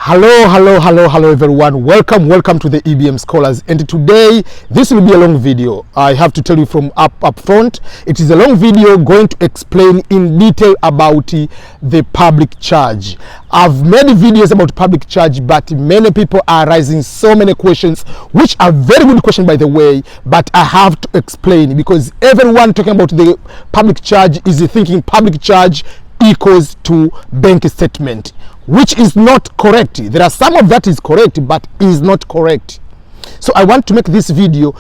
Hello everyone. Welcome to the EBM Scholars. And today this will be a long video. I have to tell you from up front, it is a long video going to explain in detail about the public charge. I've made videos about public charge, but many people are raising so many questions, which are very good questions by the way, but I have to explain because everyone talking about the public charge is thinking public charge equals to bank statement, which is not correct. There are some of that is correct, but is not correct. So I want to make this video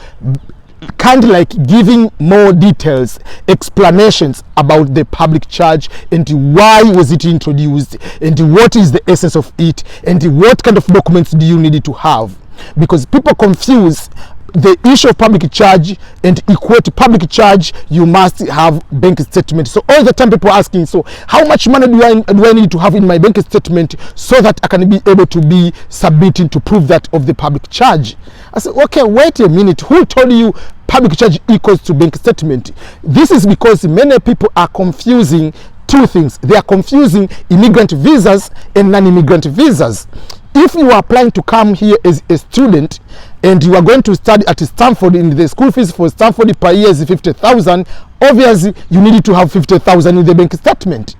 kind of like giving more details, explanations about the public charge and why was it introduced and what is the essence of it and what kind of documents do you need to have, because people confuse the issue of public charge and equate public charge. You must have bank statement. So all the time people are asking, so how much money do I need to have in my bank statement so that I can be able to be submitting to prove that of the public charge? I said, okay, wait a minute, who told you public charge equals to bank statement? This is because many people are confusing two things. They are confusing immigrant visas and non-immigrant visas. If you are planning to come here as a student and you are going to study at Stanford, in the school fees for Stanford per year is 50,000, obviously you need to have 50,000 in the bank statement.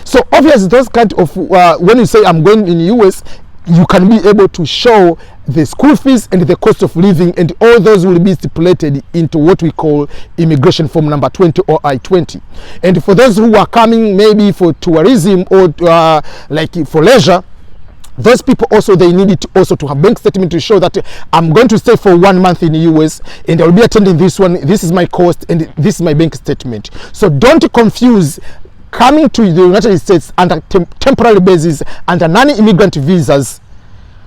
So obviously those kind of when you say I'm going in the US, you can be able to show the school fees and the cost of living, and all those will be stipulated into what we call immigration form number 20 or I-20. And for those who are coming maybe for tourism or like for leisure, those people also, they need it also to have bank statement to show that I'm going to stay for 1 month in the US and I will be attending this one. This is my cost and this is my bank statement. So don't confuse coming to the United States under temporary basis under non-immigrant visas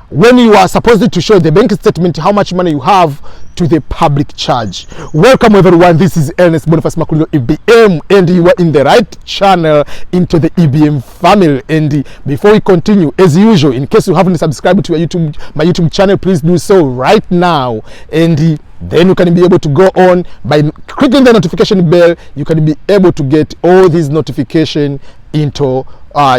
when you are supposed to show the bank statement how much money you have to the public charge. Welcome everyone, this is Ernest Boniface Makulilo EBM, and you are in the right channel into the EBM family. And before we continue, as usual, in case you haven't subscribed to my YouTube channel, please do so right now, and then you can be able to go on by clicking the notification bell. You can be able to get all these notifications into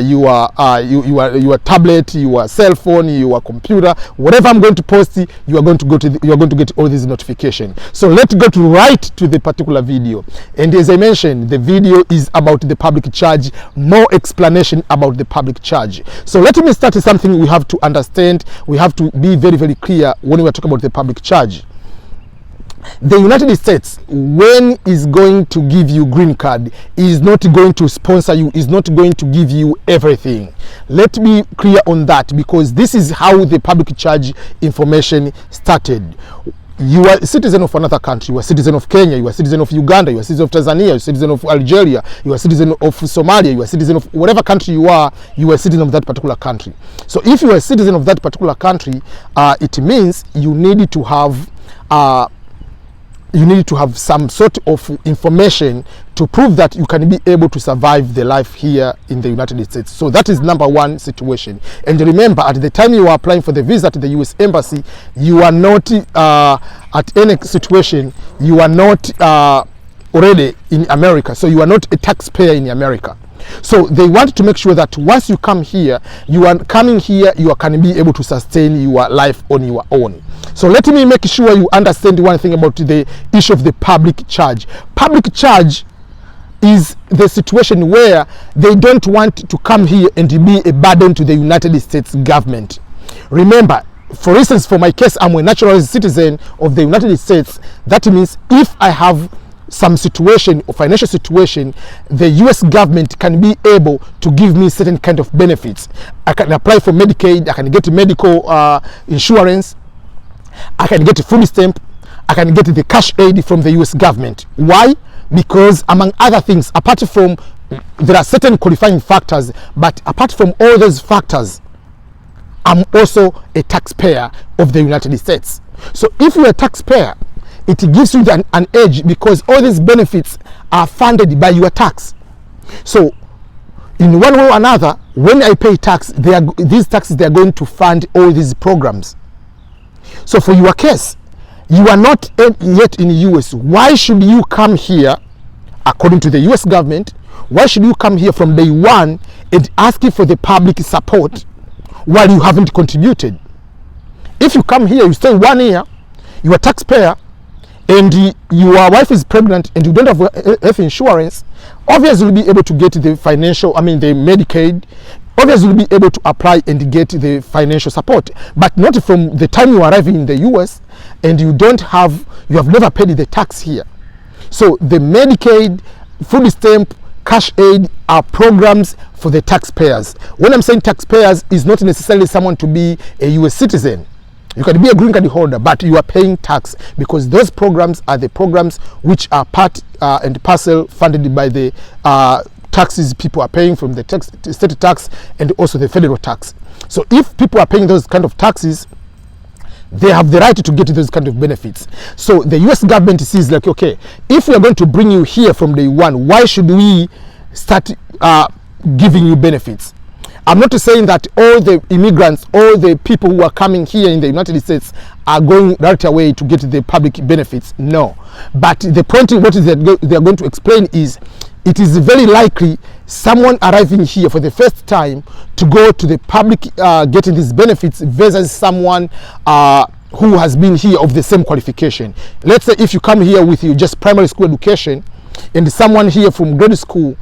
your tablet, your cell phone, your computer, whatever I'm going to post, you are going to get all these notifications. So let's go right to the particular video. And as I mentioned, the video is about the public charge, more explanation about the public charge. So let me start with something we have to understand. We have to be very, very clear when we are talking about the public charge. The United States, when is going to give you green card, is not going to sponsor you, is not going to give you everything. Let me clear on that, because this is how the public charge information started. You are a citizen of another country, you are a citizen of Kenya, you are a citizen of Uganda, you are a citizen of Tanzania, you are a citizen of Algeria, you are a citizen of Somalia, you are a citizen of whatever country you are a citizen of that particular country. So if you are a citizen of that particular country, it means you need to have some sort of information to prove that you can be able to survive the life here in the United States. So that is number one situation. And remember, at the time you are applying for the visa to the US Embassy, you are not at any situation, you are not already in America. So you are not a taxpayer in America. So they want to make sure that once you come here, you are coming here, you can be able to sustain your life on your own. So let me make sure you understand one thing about the issue of the public charge. Public charge is the situation where they don't want to come here and be a burden to the United States government. Remember, for instance, for my case, I'm a naturalized citizen of the United States. That means if I have some situation or financial situation, the US government can be able to give me certain kind of benefits. I can apply for Medicaid, I can get medical insurance, I can get a food stamp, I can get the cash aid from the US government. Why? Because among other things, apart from, there are certain qualifying factors, but apart from all those factors, I'm also a taxpayer of the United States. So if you're a taxpayer, it gives you an edge, because all these benefits are funded by your tax. So in one way or another, when I pay tax, these taxes, they are going to fund all these programs. So for your case, you are not yet in the US. Why should you come here, according to the US government? Why should you come here from day one and ask for the public support while you haven't contributed. If you come here, you stay 1 year, you are a taxpayer, and your wife is pregnant and you don't have health insurance, obviously you'll be able to get the the Medicaid. Obviously you'll be able to apply and get the financial support, but not from the time you arrive in the US and you have never paid the tax here. So the Medicaid, food stamp, cash aid are programs for the taxpayers. When I'm saying taxpayers, is not necessarily someone to be a US citizen. You can be a green card holder, but you are paying tax, because those programs are the programs which are part and parcel funded by the taxes people are paying from the state tax and also the federal tax. So if people are paying those kind of taxes, they have the right to get those kind of benefits. So the US government sees like, okay, if we are going to bring you here from day one, why should we start giving you benefits? I'm not saying that all the immigrants, all the people who are coming here in the United States are going right away to get the public benefits. No. But the point what they are going to explain is, it is very likely someone arriving here for the first time to go to the public getting these benefits versus someone who has been here of the same qualification. Let's say if you come here with you just primary school education and someone here from grade school,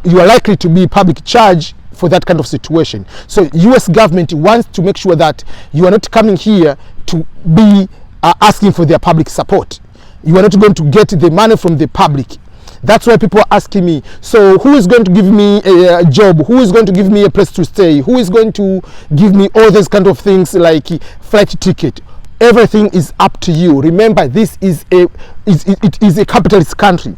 you are likely to be public charge for that kind of situation. So US government wants to make sure that you are not coming here to be asking for their public support. You are not going to get the money from the public. That's why people are asking me, so who is going to give me a job? Who is going to give me a place to stay? Who is going to give me all those kind of things like flight ticket? Everything is up to you. Remember, this is it is a capitalist country.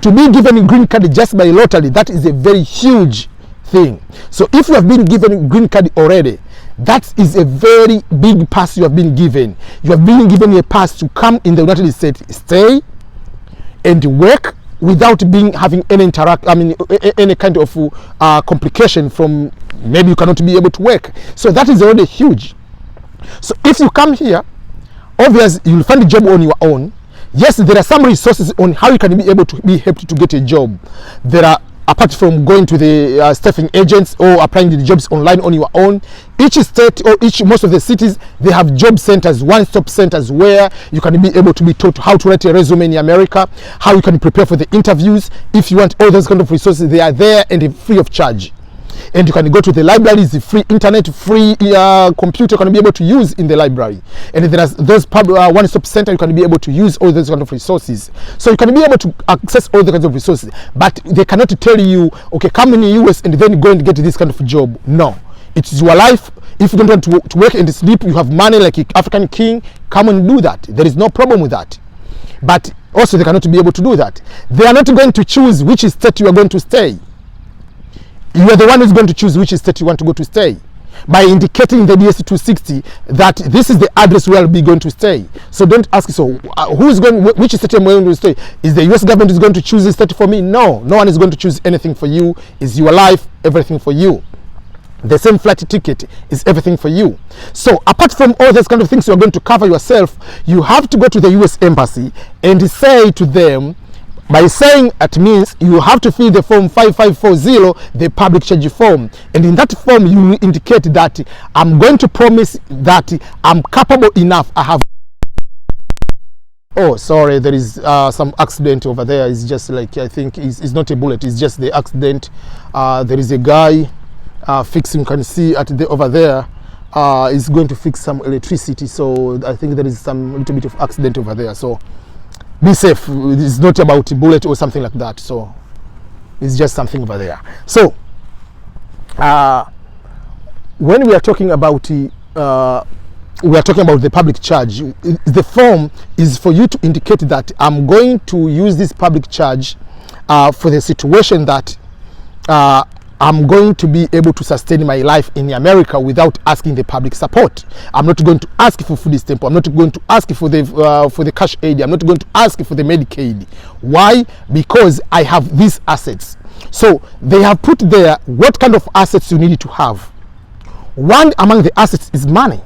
To be given a green card just by lottery, that is a very huge thing. So if you have been given a green card already, that is a very big pass you have been given. You have been given a pass to come in the United States, stay and work without having any any kind of complication from maybe you cannot be able to work. So that is already huge. So if you come here, obviously you'll find a job on your own. Yes, there are some resources on how you can be able to be helped to get a job. There are, apart from going to the staffing agents or applying the jobs online on your own, each state or most of the cities, they have job centers, one-stop centers where you can be able to be taught how to write a resume in America, how you can prepare for the interviews. If you want all those kind of resources, they are there and free of charge. And you can go to the libraries, the free internet, free computer you can be able to use in the library. And there are those one-stop center you can be able to use all those kind of resources. So you can be able to access all the kinds of resources. But they cannot tell you, okay, come in the US and then go and get this kind of job. No. It is your life. If you don't want to work and sleep, you have money like an African king, come and do that. There is no problem with that. But also they cannot be able to do that. They are not going to choose which state you are going to stay. You are the one who's going to choose which state you want to go to stay by indicating the DS-260 that this is the address where I'll be going to stay. So don't ask, so which state am I going to stay? Is the US government is going to choose a state for me? No, no one is going to choose anything for you. It's your life, everything for you. The same flight ticket is everything for you. So apart from all those kind of things you are going to cover yourself, you have to go to the US Embassy and say to them, by saying it means you have to fill the form 5540, the public charge form, and in that form you indicate that I'm going to promise that I'm capable enough. I have. Oh, sorry, there is some accident over there. It's just like, I think it's not a bullet, it's just the accident. There is a guy fixing, you can see over there, is going to fix some electricity. So I think there is some little bit of accident over there. So be safe. It's not about a bullet or something like that. So it's just something over there. So when we are talking about the public charge, the form is for you to indicate that I'm going to use this public charge for the situation that I'm going to be able to sustain my life in America without asking the public support. I'm not going to ask for food stamp. I'm not going to ask for the cash aid. I'm not going to ask for the Medicaid. Why? Because I have these assets. So they have put there what kind of assets you need to have. One among the assets is money.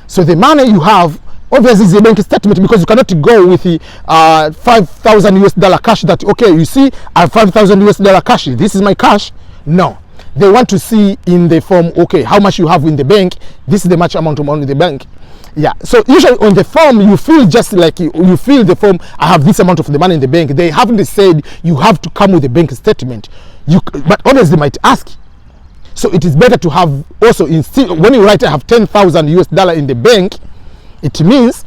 So the money you have obviously is a bank statement, because you cannot go with the $5,000 US cash that, okay, you see, I have $5,000 US cash. This is my cash. No, they want to see in the form, okay, how much you have in the bank. This is the much amount of money in the bank. Yeah, so usually on the form you feel just like you fill the form, I have this amount of the money in the bank. They haven't said you have to come with a bank statement. But obviously they might ask. So it is better to have also, when you write I have 10,000 US dollar in the bank, it means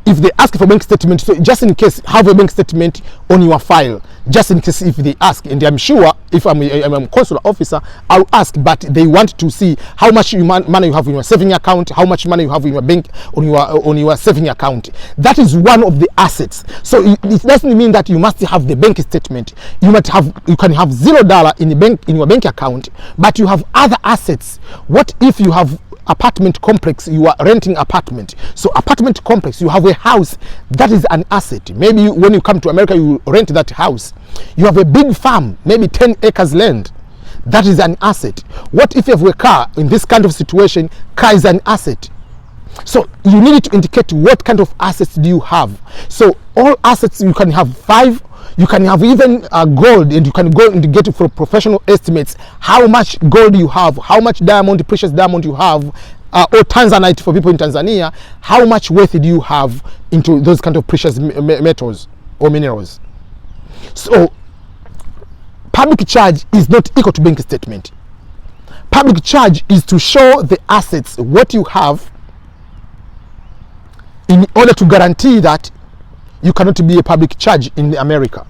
if they ask for bank statement, so just in case, have a bank statement on your file, just in case if they ask. And I'm sure if I'm a consular officer, I'll ask, but they want to see how much money you have in your saving account, how much money you have in your bank on your saving account. That is one of the assets. So it doesn't mean that you must have the bank statement. You can have $0 in your bank account, but you have other assets. What if you have apartment complex, you are renting apartment? So apartment complex, you have a house, that is an asset. Maybe when you come to America, you rent that house. You have a big farm, maybe 10 acres land, that is an asset. What if you have a car? In this kind of situation, car is an asset. So you need to indicate what kind of assets do you have. So all assets, you can have 5. You can have even gold, and you can go and get it for professional estimates how much gold you have, how much diamond, precious diamond you have, or Tanzanite for people in Tanzania. How much worth do you have into those kind of precious metals or minerals? So public charge is not equal to bank statement. Public charge is to show the assets, what you have, in order to guarantee that you cannot be a public charge in America.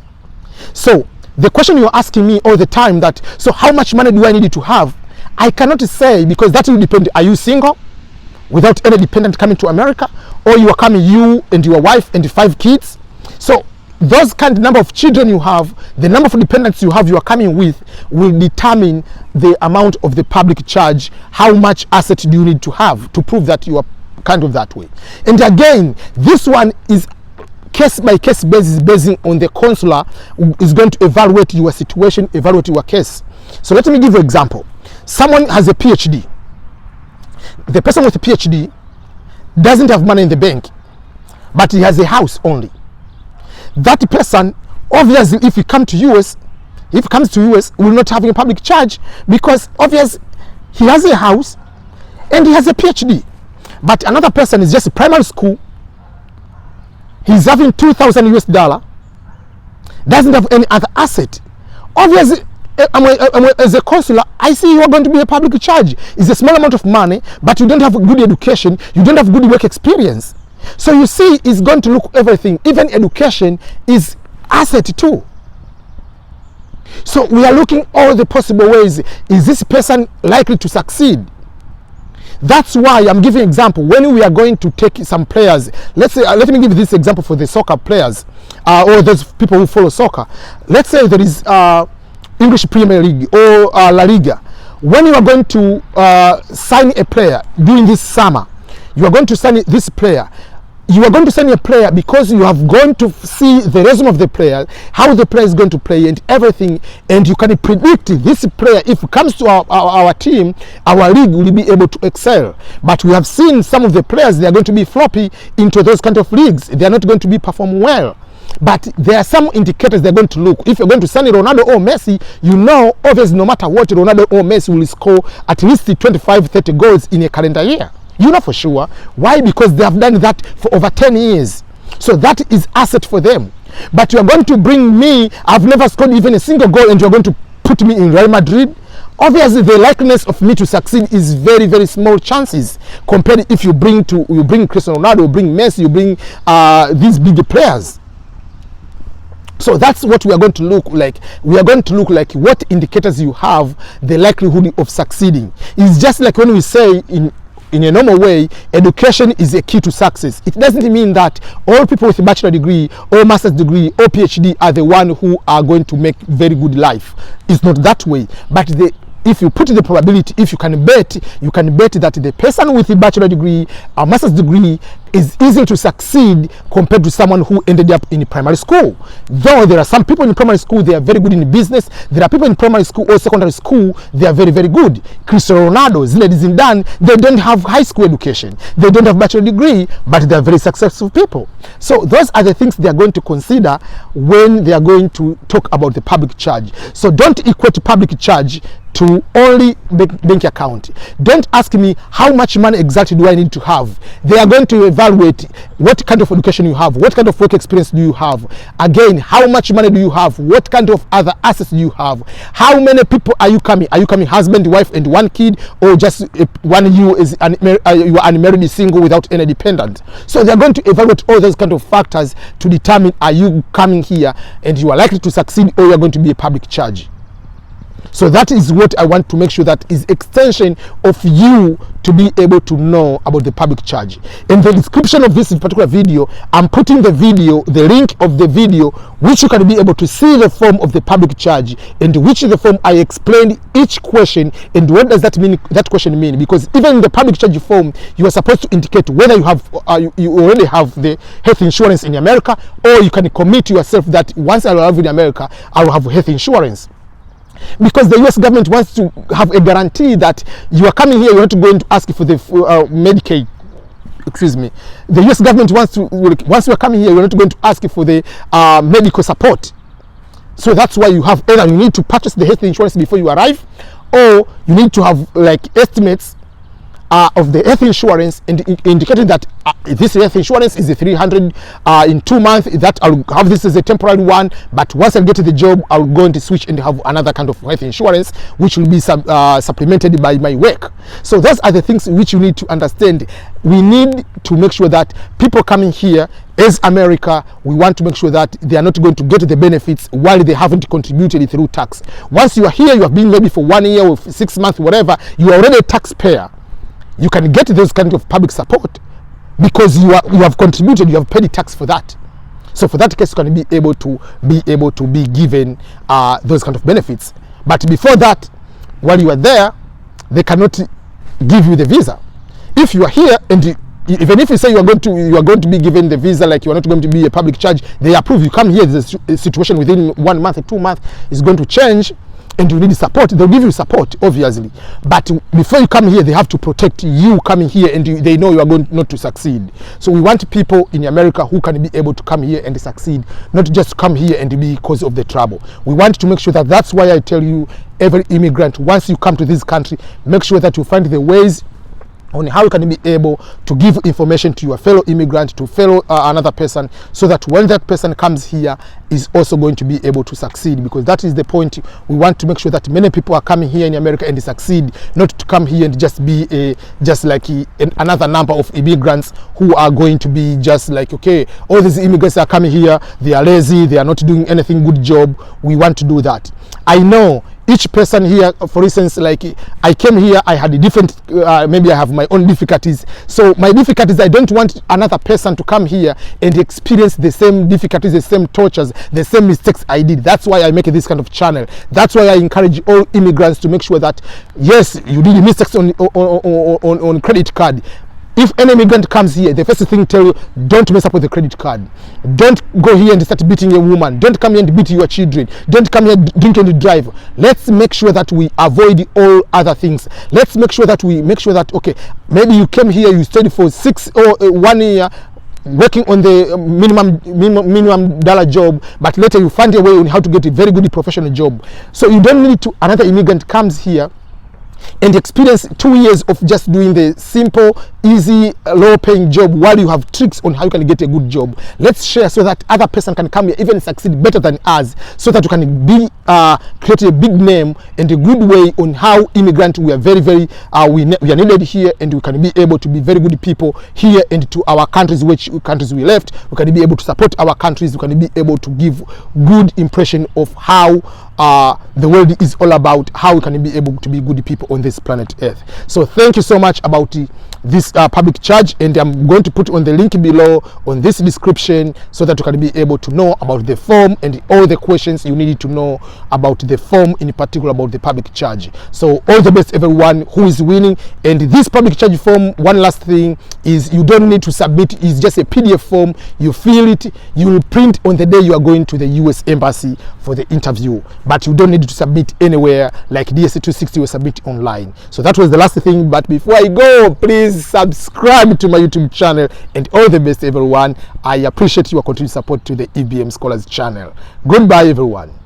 So the question you're asking me all the time, that so how much money do I need to have? I cannot say, because that will depend. Are you single without any dependent coming to America, or you are coming, you and your wife and 5 kids? So those kind of number of children you have, the number of dependents you have, you are coming with, will determine the amount of the public charge. How much asset do you need to have to prove that you are kind of that way? And again, this one is case by case basis, basing on the consular is going to evaluate your situation, evaluate your case. So let me give you an example. Someone has a PhD. The person with a PhD doesn't have money in the bank, but he has a house only. That person, obviously, if he comes to US, will not have a public charge, because obviously he has a house and he has a PhD. But another person is just a primary school. He's having 2,000 US dollar, doesn't have any other asset. Obviously, as a consular, I see you are going to be a public charge. It's a small amount of money, but you don't have good education, you don't have good work experience. So you see, it's going to look everything. Even education is asset too. So we are looking all the possible ways. Is this person likely to succeed? That's why I'm giving example. When we are going to take some players, let's say, let me give this example for the soccer players, or those people who follow soccer. Let's say there is English Premier League or La Liga. When you are going to sign a player during this summer, you are going to sign this player. You are going to sign a player because you have gone to see the resume of the player, how the player is going to play and everything, and you can predict this player, if it comes to our team, our league, will be able to excel. But we have seen some of the players, they are going to be floppy into those kind of leagues. They are not going to be perform well. But there are some indicators they're going to look. If you're going to sign Ronaldo or Messi, you know, obviously, no matter what, Ronaldo or Messi will score at least 25-30 goals in a calendar year. You know for sure. Why? Because they have done that for over 10 years. So that is asset for them. But you are going to bring me, I've never scored even a single goal, and you're going to put me in Real Madrid. Obviously, the likeness of me to succeed is very, very small chances compared if you bring Cristiano Ronaldo, you bring Messi, you bring these big players. So that's what we are going to look like. We are going to look like what indicators you have, the likelihood of succeeding. It's just like when we say in a normal way, education is a key to success. It doesn't mean that all people with a bachelor degree or master's degree or PhD are the one who are going to make very good life. It's not that way. But if you put the probability, if you can bet that the person with a bachelor degree, a master's degree, is easy to succeed compared to someone who ended up in primary school. Though there are some people in primary school, they are very good in business. There are people in primary school or secondary school, they are very, very good. Cristiano Ronaldo, Zinedine Zidane, they don't have high school education. They don't have bachelor degree, but they are very successful people. So those are the things they are going to consider when they are going to talk about the public charge. So don't equate public charge to only bank account. Don't ask me how much money exactly do I need to have. They are going to evaluate what kind of education you have, what kind of work experience do you have, again, how much money do you have, what kind of other assets do you have, how many people are you coming husband, wife and one kid, or just one you is you are unmarried, single, without any dependent. So they are going to evaluate all those kind of factors to determine, are you coming here and you are likely to succeed, or you are going to be a public charge. So that is what I want to make sure that is extension of you to be able to know about the public charge. In the description of this particular video, I'm putting the link of the video, which you can be able to see the form of the public charge, and which is the form I explained each question and what does that mean, that question mean. Because even in the public charge form, you are supposed to indicate whether you have you already have the health insurance in America, or you can commit yourself that once I arrive in America, I will have health insurance. Because the US government wants to have a guarantee that you are coming here, you're not going to ask for the Medicaid. Excuse me. The US government wants to, once you are coming here, you're not going to ask for the medical support. So that's why you have either you need to purchase the health insurance before you arrive, or you need to have like estimates of the health insurance, indicating that this health insurance is a 300 in 2 months, that I'll have this as a temporary one, but once I get to the job, I'll go into switch and have another kind of health insurance, which will be supplemented by my work. So those are the things which you need to understand. We need to make sure that people coming here as America, we want to make sure that they are not going to get the benefits while they haven't contributed through tax. Once you are here, you have been maybe for 1 year or 6 months, whatever, you are already a taxpayer. You can get those kind of public support because you have contributed, you have paid tax for that. So for that case, you can be able to be given those kind of benefits. But before that, while you are there, they cannot give you the visa. If you are here, and even if you say you are going to be given the visa, like you are not going to be a public charge, they approve you come here. The situation within 1 month or 2 months is going to change, and you need support. They'll give you support, obviously, but before you come here, they have to protect you coming here, and they know you are going not to succeed. So we want people in America who can be able to come here and succeed, not just come here and be because of the trouble. We want to make sure that that's why I tell you, every immigrant, once you come to this country, make sure that you find the ways on how you can be able to give information to your fellow immigrant, to fellow another person, so that when that person comes here is also going to be able to succeed. Because that is the point. We want to make sure that many people are coming here in America and succeed, not to come here and just be another number of immigrants who are going to be just like, okay, all these immigrants are coming here, they are lazy, they are not doing anything good job. We want to do that. I know each person here, for instance, like I came here, I had a different, maybe I have my own difficulties. So my difficulties, I don't want another person to come here and experience the same difficulties, the same tortures, the same mistakes I did. That's why I make this kind of channel. That's why I encourage all immigrants to make sure that, yes, you did mistakes on credit card. If any immigrant comes here, the first thing tell you, don't mess up with the credit card. Don't go here and start beating a woman. Don't come here and beat your children. Don't come here drink and drive. Let's make sure that we avoid all other things. Let's make sure that okay, maybe you came here, you stayed for 6 or 1 year working on the minimum dollar job, but later you find a way on how to get a very good professional job. So you don't need to, another immigrant comes here and experience 2 years of just doing the simple, easy, low-paying job while you have tricks on how you can get a good job. Let's share so that other person can come here, even succeed better than us, so that you can be create a big name and a good way on how immigrants, we are very, very, we are needed here, and we can be able to be very good people here and to our countries, which countries we left. We can be able to support our countries. We can be able to give good impression of how the world is all about, how we can be able to be good people on this planet Earth. So thank you so much about this public charge, and I'm going to put on the link below on this description so that you can be able to know about the form and all the questions you need to know about the form, in particular about the public charge. So all the best everyone who is winning. And this public charge form, one last thing is, you don't need to submit. It's just a PDF form. You fill it, you will print on the day you are going to the US Embassy for the interview, but you don't need to submit anywhere like DSC260 will submit online. So that was the last thing. But before I go, please subscribe to my YouTube channel, and all the best everyone. I appreciate your continued support to the EBM Scholars channel. Goodbye everyone.